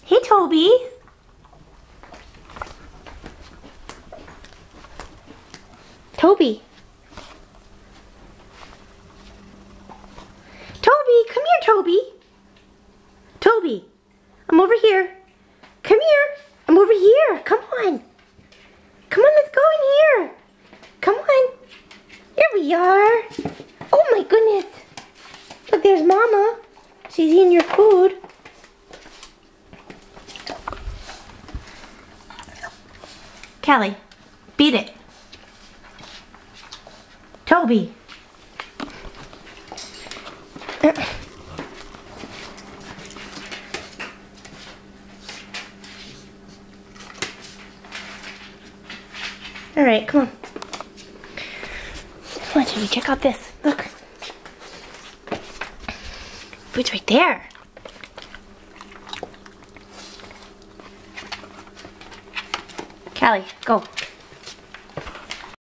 Hey, Toby. Toby. Toby, come here, Toby. Toby, I'm over here. Come here. I'm over here. Come on. Come on, let's go in here. Come on. Here we are. Oh my goodness. Look, there's Mama. She's eating your food. Callie, beat it. Toby. All right, come on. Come on, Toby, check out this. Look. Food's right there. Callie, go.